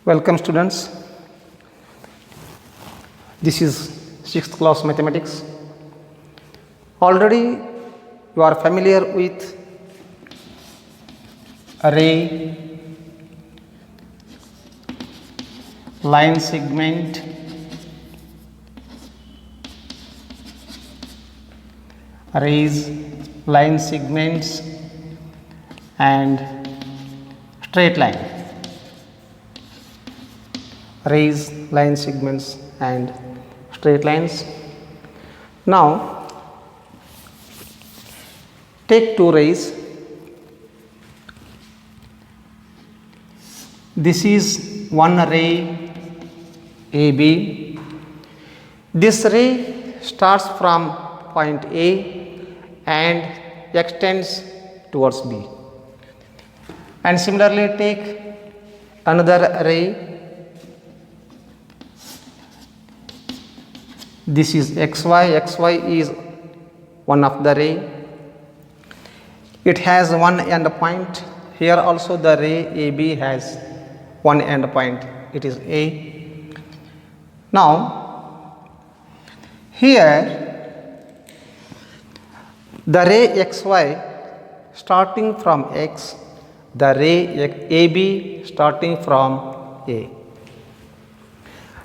Welcome students. This is 6th class mathematics. Already you are familiar with array, line segment, arrays, line segments and straight line. Arrays, line segments and straight lines. Now take two rays. This is one ray AB. This ray starts from point A and extends towards B. And similarly take another ray. This is XY is one of the ray. It has one end point. Here also the ray AB has one end point. It is A. Now here the ray XY starting from X, the ray AB starting from A.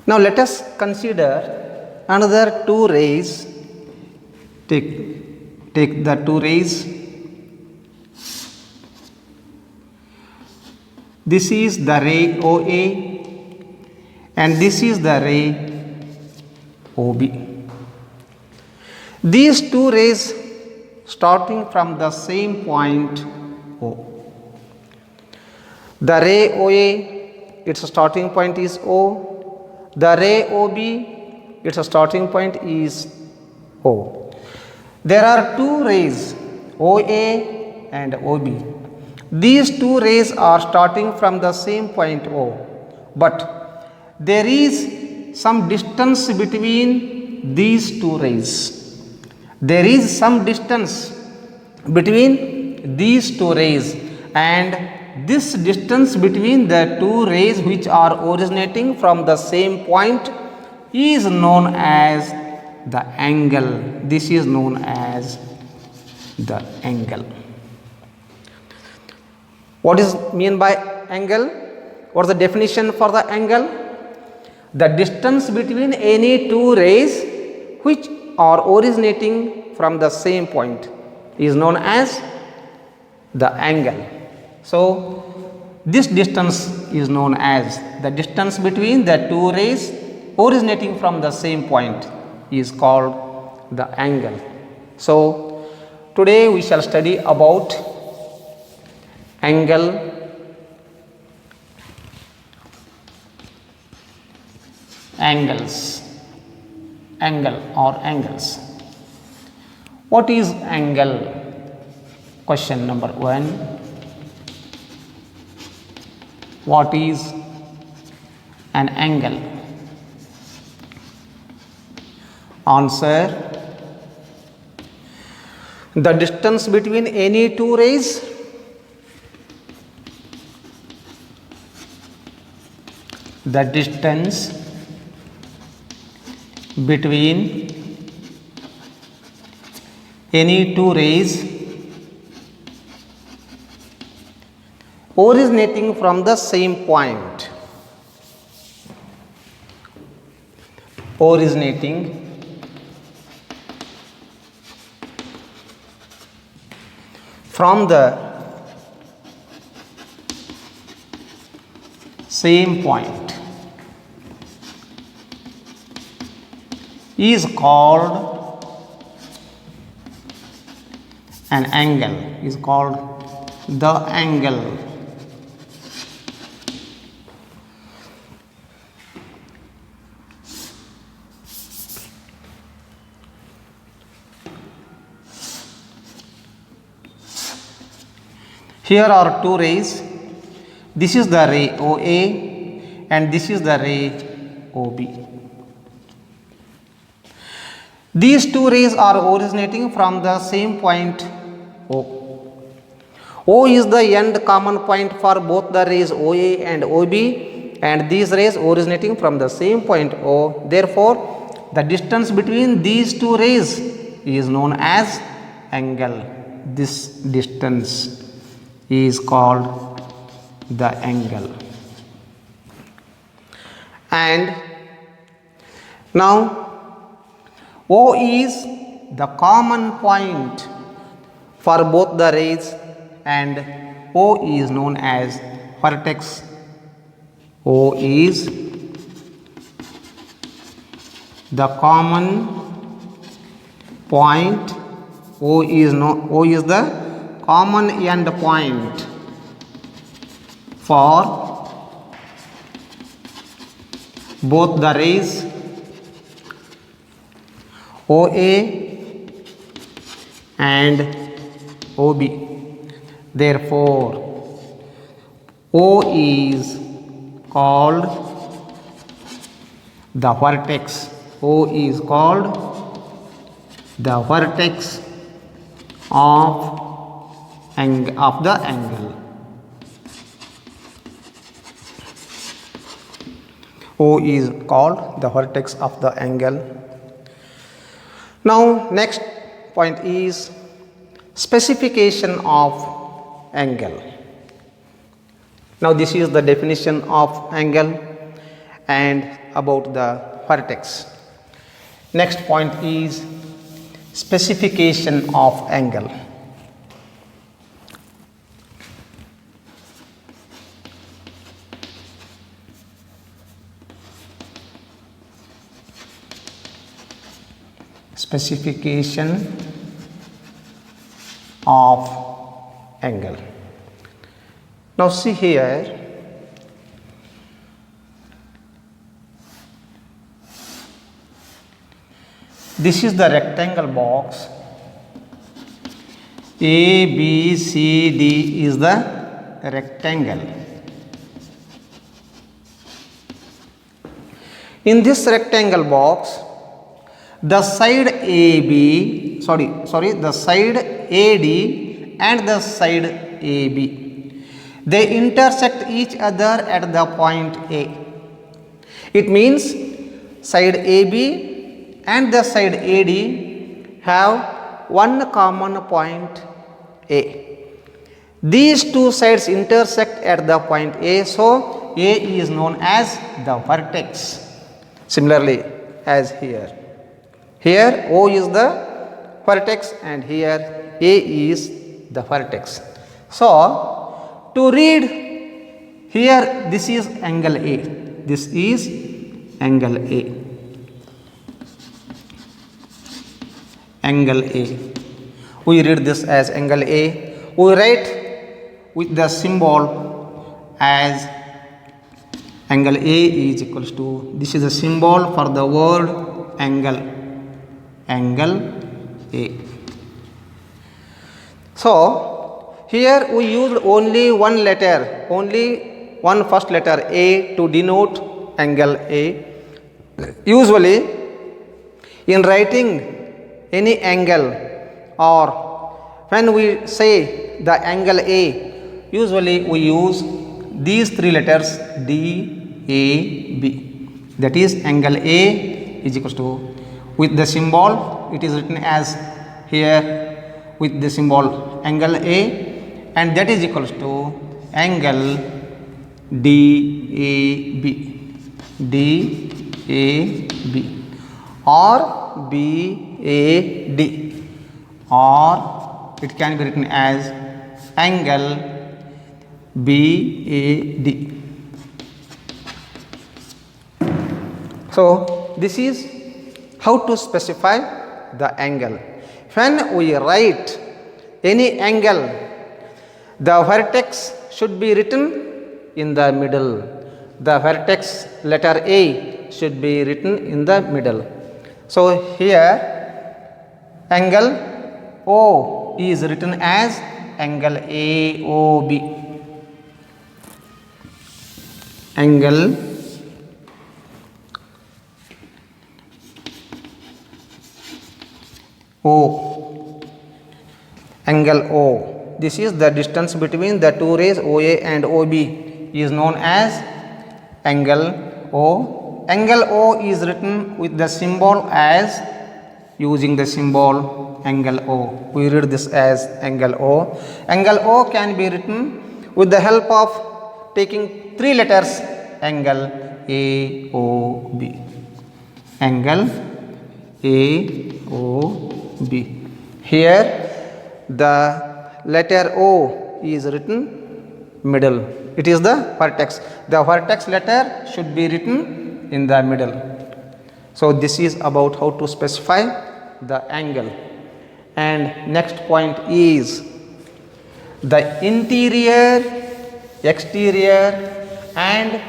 Now let us consider another two rays. Take the two rays. This is the ray OA and this is the ray OB. These two rays starting from the same point O. The ray OA, its starting point is O. The ray OB, its starting point is O. There are two rays OA and OB. These two rays are starting from the same point O, but there is some distance between these two rays. There is some distance between these two rays, and this distance between the two rays which are originating from the same point is known as the angle. This is known as the angle. What is mean by angle? What is the definition for the angle? The distance between any two rays which are originating from the same point is known as the angle. So this distance is known as the distance between the two rays originating from the same point is called the angle. So today we shall study about angle, angles, angle or angles. What is angle? Question number 1. What is an angle? Answer: the distance between any two rays between any two rays originating from the same point. Originating from the same point is called an angle, is called the angle. Here are two rays. This is the ray OA and this is the ray OB. These two rays are originating from the same point O. O is the end common point for both the rays OA and OB, and these rays originating from the same point O. Therefore, the distance between these two rays is known as angle. This distance is called the angle. And now O is the common point for both the rays, and O is known as vertex. O is the common point. O is the common end point for both the rays OA and OB. Therefore, O is called the vertex. O is called the vertex of the angle. O is called the vertex of the angle. Now, next point is specification of angle. Now, this is the definition of angle and about the vertex. Next point is specification of angle. Specification of angle. Now see here, this is the rectangle box. A, B, C, D is the rectangle. In this rectangle box, the side AB, the side AD and the side AB, they intersect each other at the point A. It means side AB and the side AD have one common point A. These two sides intersect at the point A, so A is known as the vertex. Similarly, as here. Here O is the vertex and here A is the vertex. So, to read here, this is angle A. This is angle A. Angle A. We read this as angle A. We write with the symbol as angle A is equals to, this is a symbol for the word angle. Angle A. So, here we used only one letter, only one first letter A to denote angle A. Usually, in writing any angle or when we say the angle A, usually we use these three letters D, A, B. That is angle A is equals to, with the symbol it is written as here with the symbol angle A, and that is equals to angle DAB, DAB or BAD, or it can be written as angle BAD. So, this is how to specify the angle. When we write any angle, the vertex should be written in the middle. The vertex letter A should be written in the middle. So, here angle O is written as angle AOB. Angle O. Angle O. This is the distance between the two rays OA and OB is known as angle O. Angle O is written with the symbol as using the symbol angle O. We read this as angle O. Angle O can be written with the help of taking three letters angle AOB. Angle AOB. Here the letter O is written middle. It is the vertex. The vertex letter should be written in the middle. So this is about how to specify the angle. And next point is the interior, exterior and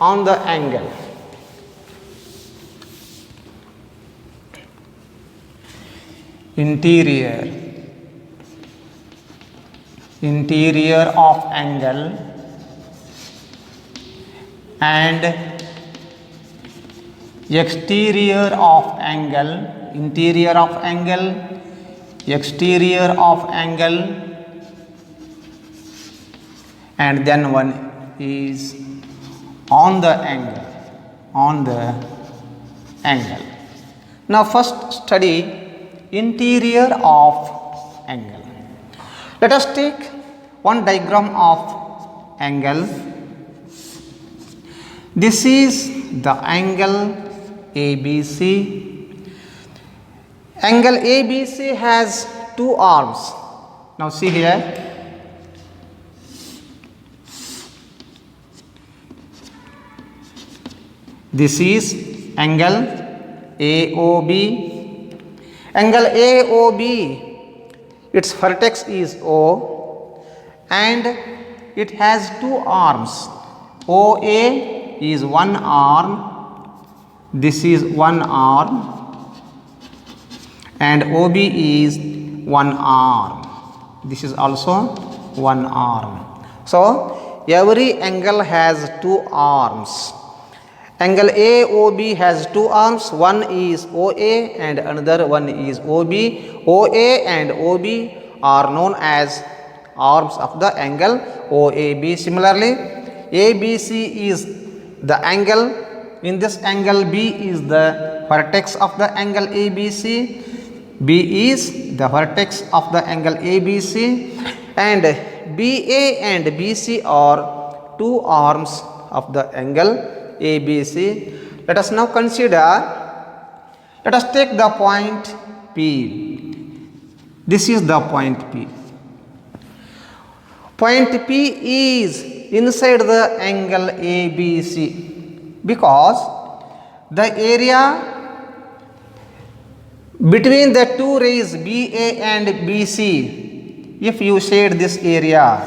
on the angle. Interior of angle and exterior of angle, exterior of angle, and then one is on the angle. Now first study interior of angle. Let us take one diagram of angle. This is the angle ABC. Angle ABC has two arms. Now see here. This is angle AOB. Angle AOB, its vertex is O and it has two arms. OA is one arm, this is one arm, and OB is one arm. This is also one arm. So every angle has two arms. Angle AOB has two arms, one is OA and another one is OB. OA and OB are known as arms of the angle OAB. Similarly, ABC is the angle. In this angle, B is the vertex of the angle ABC. B is the vertex of the angle ABC, and BA and BC are two arms of the angle ABC. Let us now consider, let us take the point P. This is the point P. Point P is inside the angle ABC because the area between the two rays BA and BC, if you shade this area,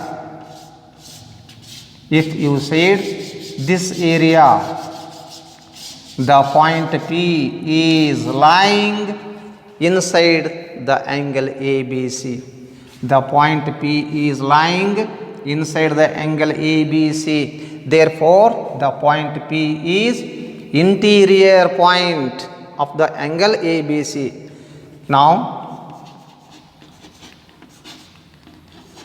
the point P is lying inside the angle ABC. The point P is lying inside the angle ABC. Therefore, the point P is interior point of the angle ABC. Now,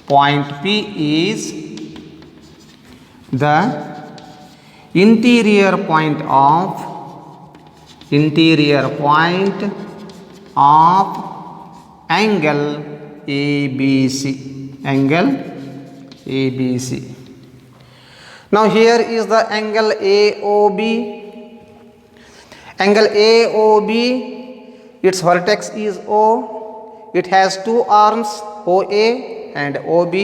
point P is the interior point of angle ABC. Now here is the angle AOB. Angle AOB, its vertex is O. It has two arms, OA and OB.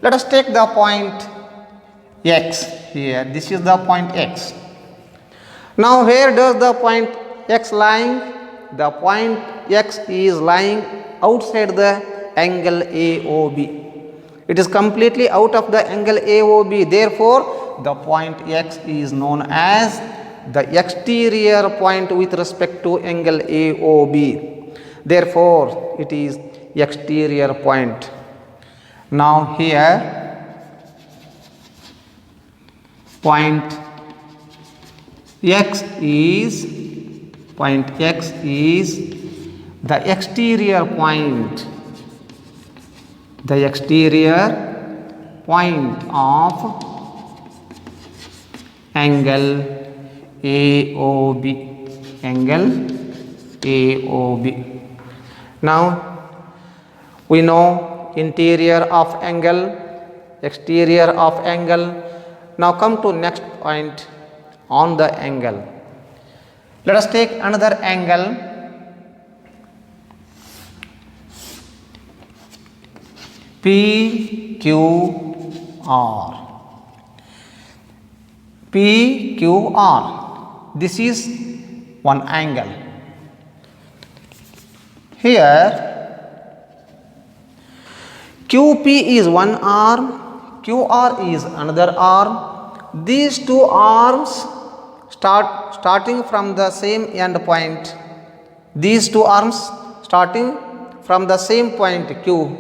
Let us take the point X here. This is the point X. Now where does the point X lying? The point X is lying outside the angle AOB. It is completely out of the angle AOB. Therefore, the point X is known as the exterior point with respect to angle AOB. Therefore, it is exterior point. Now here, point X is the exterior point of angle AOB, angle AOB. Now we know interior of angle, exterior of angle. Now come to next point on the angle. Let us take another angle. PQR. PQR. This is one angle. Here QP is one arm, QR is another arm. These two arms starting from the same end point. These two arms starting from the same point Q.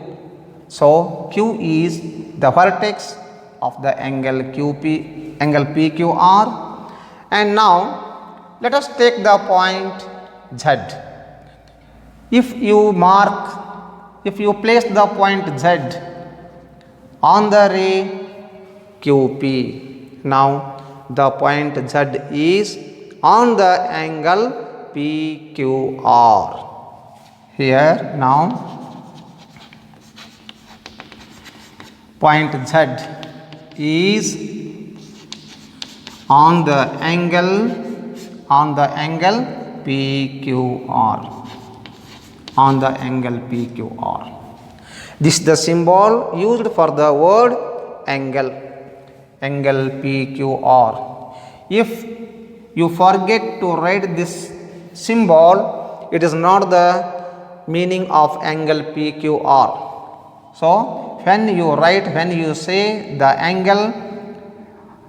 So Q is the vertex of the angle QP, angle PQR. And now let us take the point Z. If you place the point Z on the ray QP, now the point Z is on the angle PQR. Here now point Z is on the angle PQR. On the angle PQR. This is the symbol used for the word angle, angle PQR. If you forget to write this symbol, it is not the meaning of angle PQR. So when you say the angle,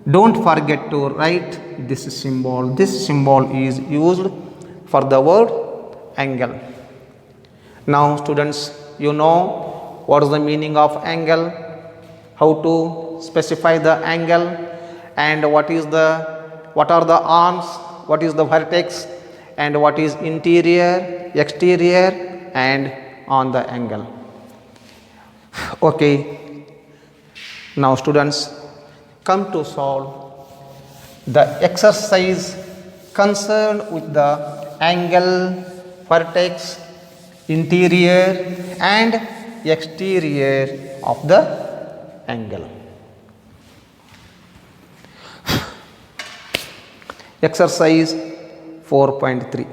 don't forget to write this symbol. This symbol is used for the word angle. Now students, you know what is the meaning of angle, how to specify the angle, and what are the arms, what is the vertex, and what is interior, exterior, and on the angle. Okay, now students, come to solve the exercise concerned with the angle, vertex, interior and exterior of the angle. Exercise 4.3.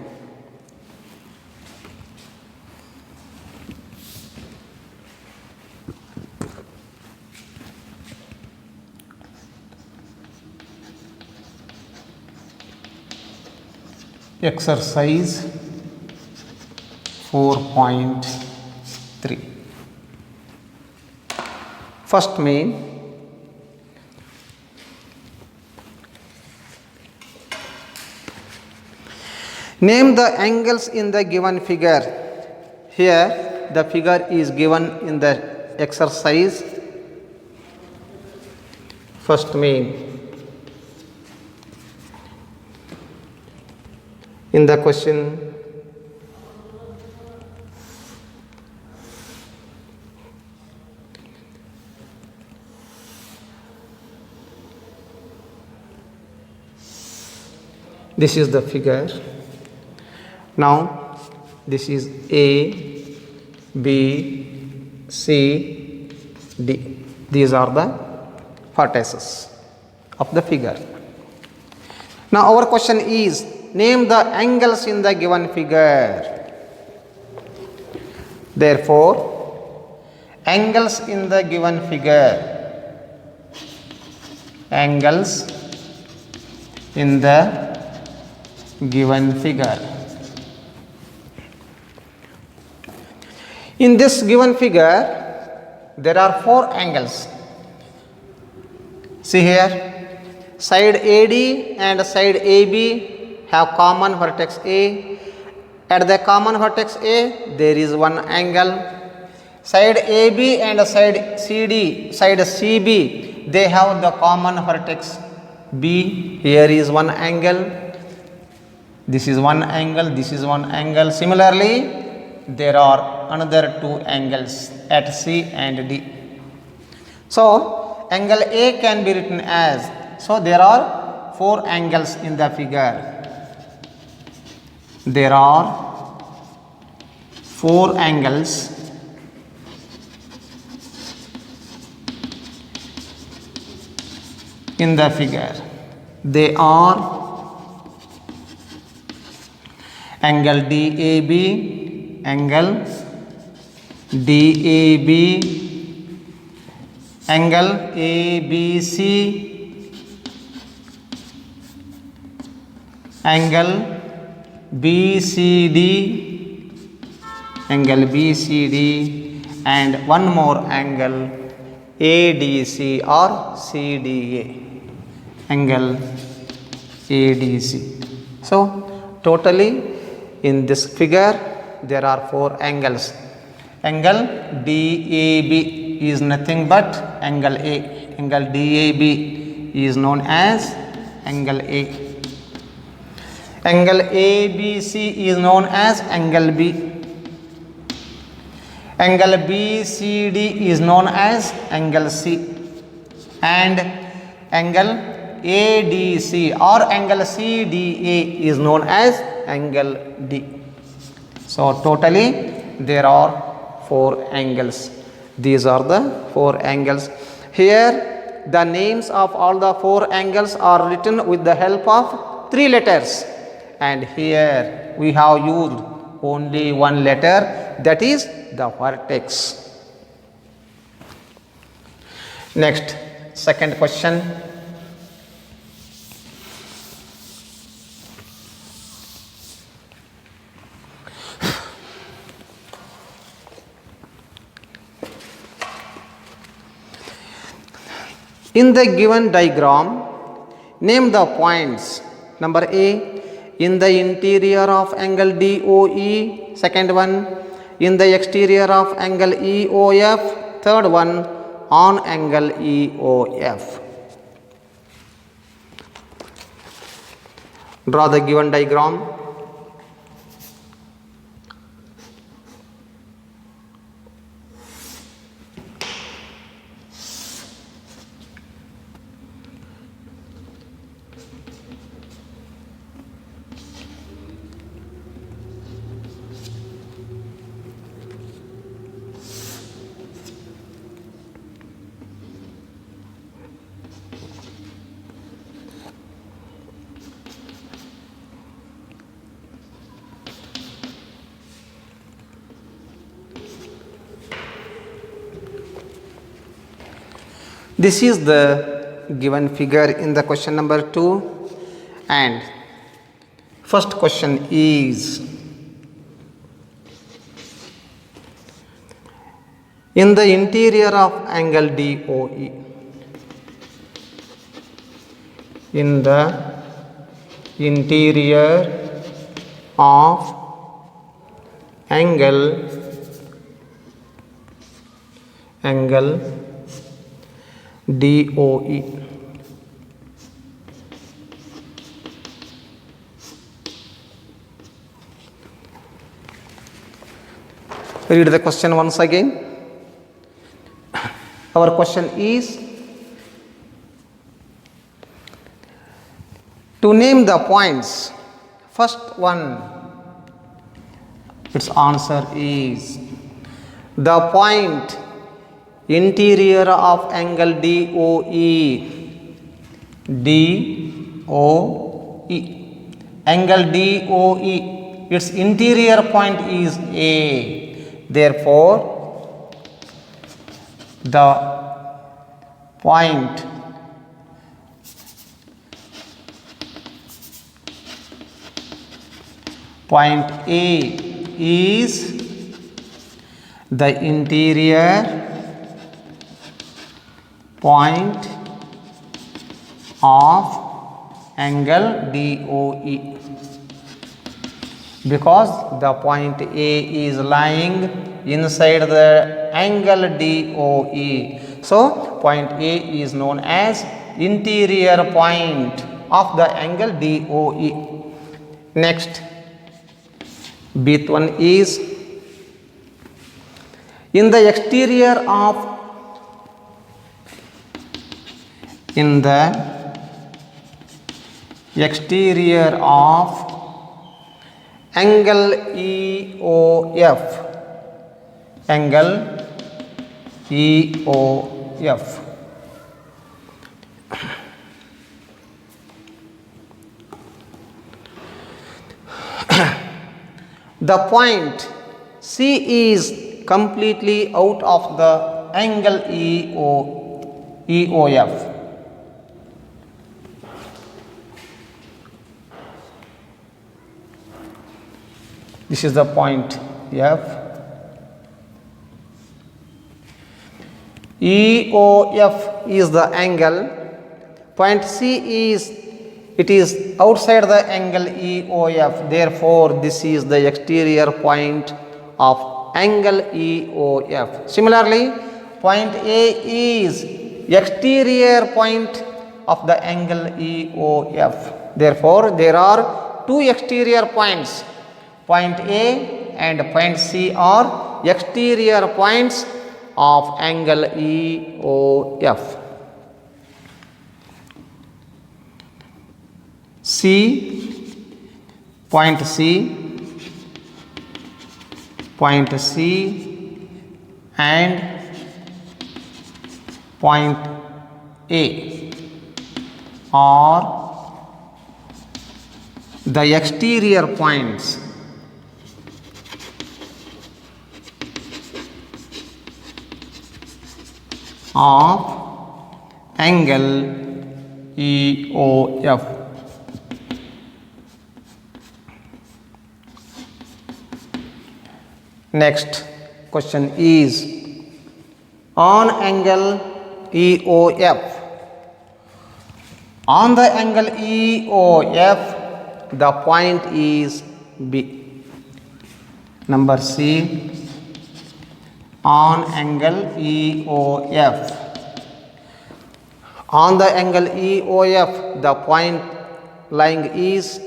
Exercise 4.3. First main, name the angles in the given figure. Here the figure is given in the exercise. First main, in the question this is the figure. Now this is A, B, C, D. These are the vertices of the figure. Now our question is, name the angles in the given figure. Therefore, angles in the given figure, angles in the given figure. In this given figure, there are 4 angles. See here, side AD and side AB have common vertex A. At the common vertex A, there is one angle. Side AB and side CB, they have the common vertex B. Here is one angle. This is one angle. This is one angle. Similarly, there are another 2 angles at C and D. So angle A can be written as, so there are four angles in the figure. There are four angles in the figure. They are angle DAB, angle DAB, angle ABC, angle BCD, angle BCD, and one more angle ADC or CDA, angle ADC. So totally in this figure there are four angles. Angle DAB is nothing but angle A. Angle DAB is known as angle A. Angle ABC is known as angle B. Angle BCD is known as angle C. And angle ADC or angle CDA is known as angle D. So totally there are four angles. These are the four angles. Here the names of all the four angles are written with the help of three letters. And here we have used only one letter, that is the vertex. Next, second question. In the given diagram, name the points. Number A, in the interior of angle DOE. Second one, in the exterior of angle EOF. Third one, on angle EOF. Draw the given diagram. This is the given figure in the question number 2, and first question is, in the interior of angle DOE, in the interior of angle DOE, read the question once again. Our question is to name the points. First one, its answer is the point interior of angle DOE. Angle DOE, its interior point is A. Therefore, the point A is the interior point of angle DOE, because the point A is lying inside the angle DOE. So point A is known as interior point of the angle DOE. Next, Bth one is in the exterior of exterior of angle EOF, angle EOF. The point C is completely out of the angle EOF. This is the point F. EOF is the angle. Point C is outside the angle EOF. Therefore, this is the exterior point of angle EOF. Similarly, point A is exterior point of the angle EOF. Therefore, there are two exterior points. Point A and point C are exterior points of angle EOF. Point C and point A are the exterior points of angle EOF. Next question is on angle EOF. On the angle EOF, the point is B. Number C. On angle EOF. On the angle EOF, the point is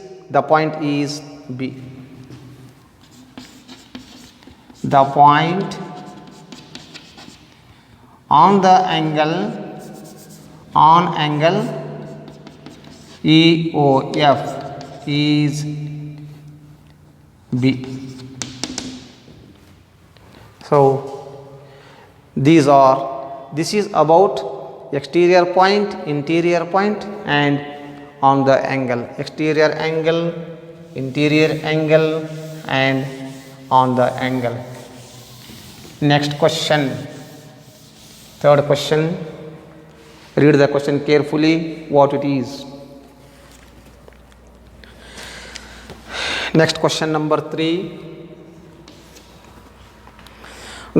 B. The point on angle EOF is B. So this is about exterior point, interior point, and on the angle, exterior angle, interior angle, and on the angle. Next question, third question. Read the question carefully what it is. Next question number 3.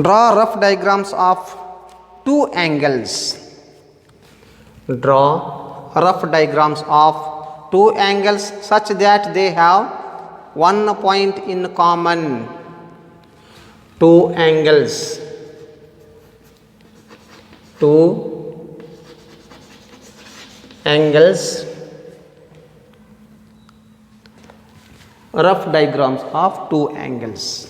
Draw rough diagrams of two angles. Draw rough diagrams of two angles such that they have one point in common. Two angles. Rough diagrams of two angles.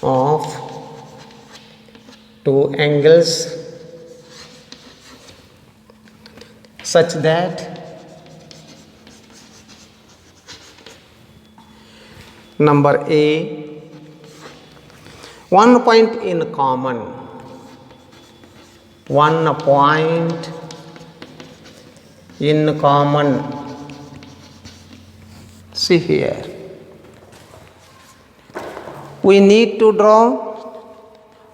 Of two angles such that number A, one point in common. One point in common. See here. We need to draw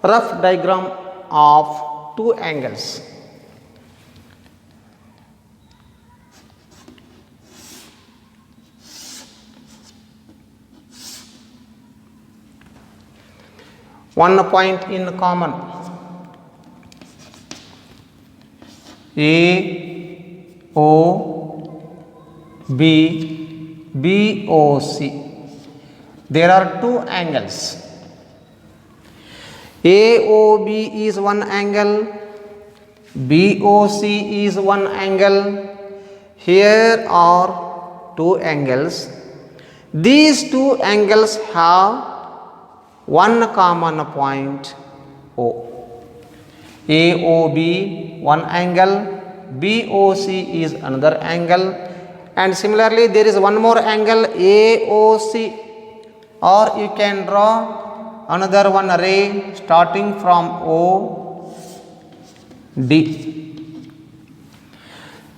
rough diagram of two angles. One point in common. A O B O C. There are two angles. AOB is one angle, BOC is one angle. Here are two angles. These two angles have one common point O. AOB one angle, BOC is another angle, and similarly there is one more angle AOC, or you can draw another one ray starting from OD.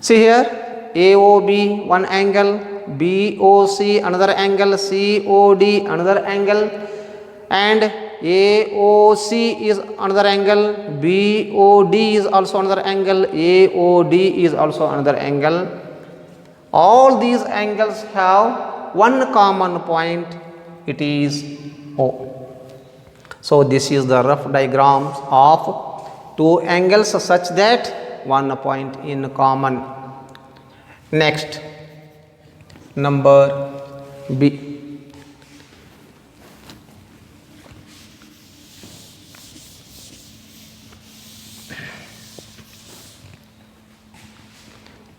See here, AOB one angle, BOC another angle, COD another angle, and AOC is another angle, BOD is also another angle, AOD is also another angle. All these angles have one common point, it is O. So this is the rough diagrams of two angles such that one point in common. Next, number B.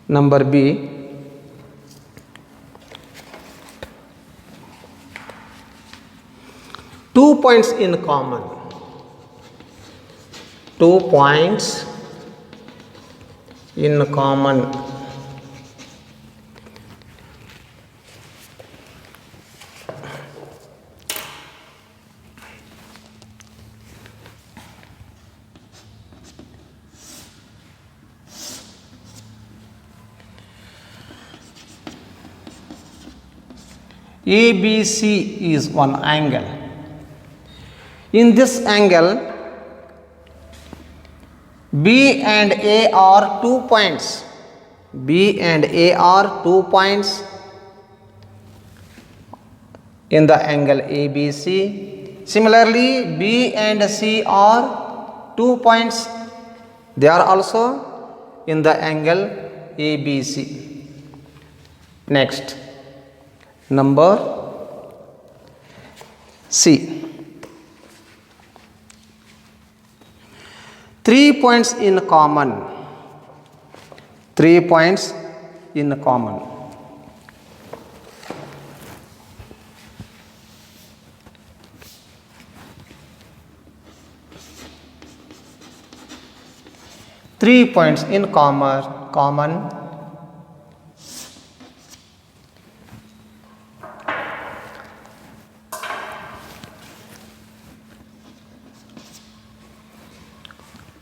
Number B, two points in common. 2 points in common. ABC is one angle. In this angle, B and A are 2 points. B and A are 2 points in the angle ABC. Similarly, B and C are 2 points. They are also in the angle ABC. Next, number C. 3 points in common. 3 points in common. Three points in common.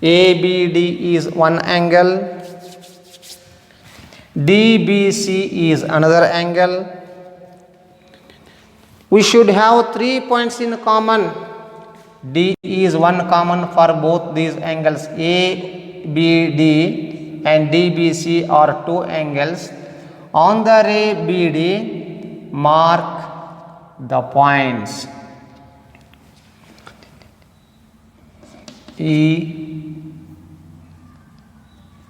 ABD is one angle, DBC is another angle. We should have 3 points in common. D is one common for both these angles. ABD and DBC are 2 angles. On the ray BD, mark the points E.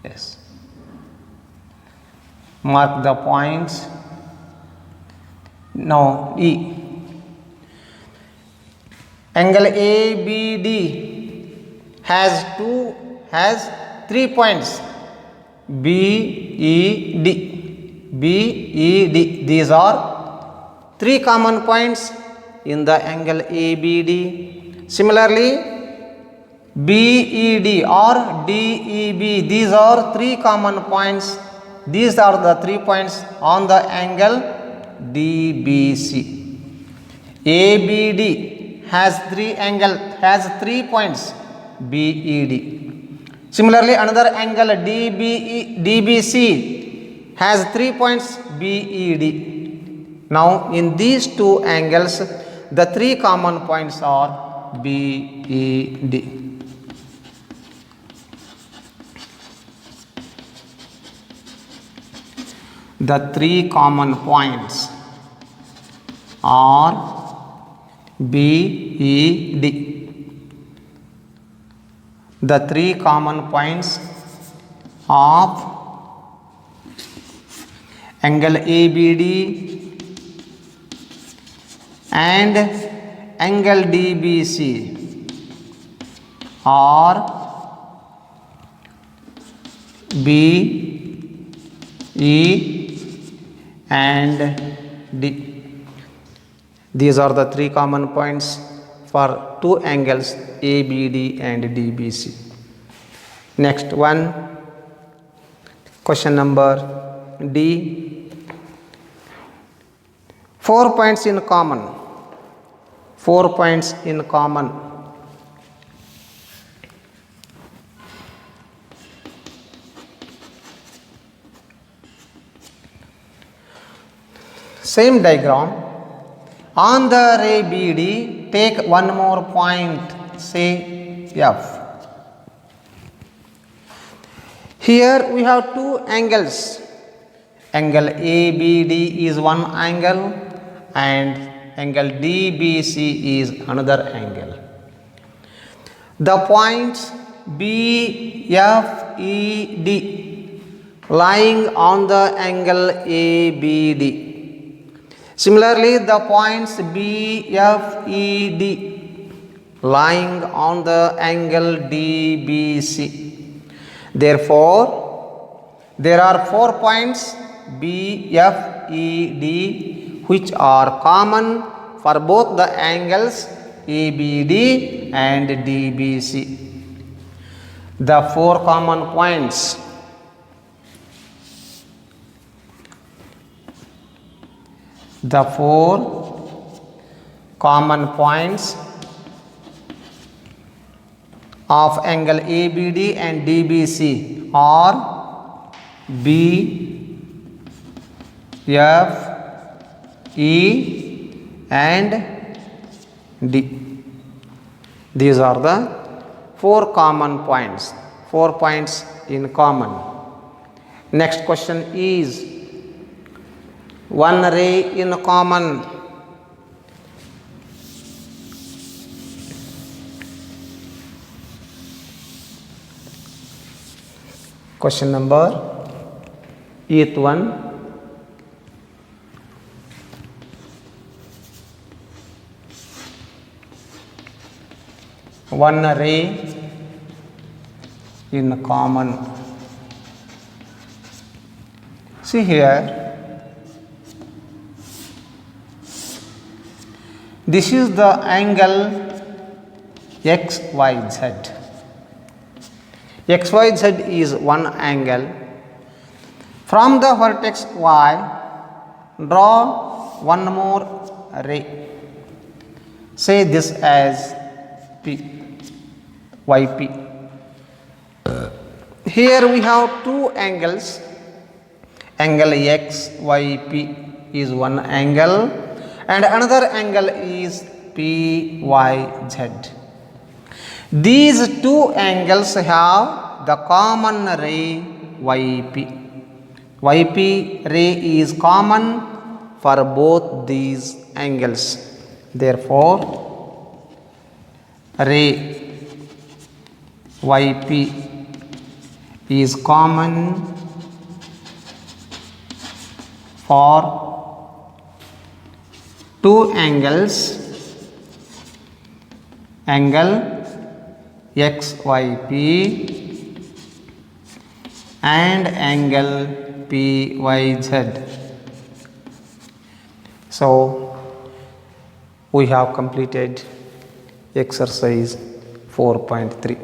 Yes. Mark the points. Now E. Angle ABD has 3 points. BED. BED. These are 3 common points in the angle ABD. Similarly, BED or DEB, these are 3 common points. These are the 3 points on the angle DBC. ABD has 3 points. BED. Similarly, another angle DBC has 3 points. BED. Now, in these 2 angles, the 3 common points are BED. The 3 common points are BED. The 3 common points of angle ABD and angle DBC are B, E and D. These are the three common points for two angles ABD and DBC. Next one, question number D. 4 points in common. 4 points in common. Same diagram. On the ray BD, take one more point, say F. Here we have two angles. Angle ABD is one angle and angle DBC is another angle. The points BFED lying on the angle ABD. Similarly, the points BFED lying on the angle DBC. Therefore, there are 4 points BFED which are common for both the angles ABD and DBC. The 4 common points. The 4 common points of angle ABD and DBC are B, F, E and D. These are the 4 common points. 4 points in common. Next question is one ray in common. Question number 8th one. One ray in common. See here. This is the angle XYZ. XYZ is one angle. From the vertex Y, draw one more ray. Say this as P, YP. Here we have two angles. Angle XYP is one angle and another angle is PYZ. These two angles have the common ray YP. YP ray is common for both these angles. Therefore, ray YP is common for two angles, angle XYP and angle PYZ. So, we have completed exercise 4.3.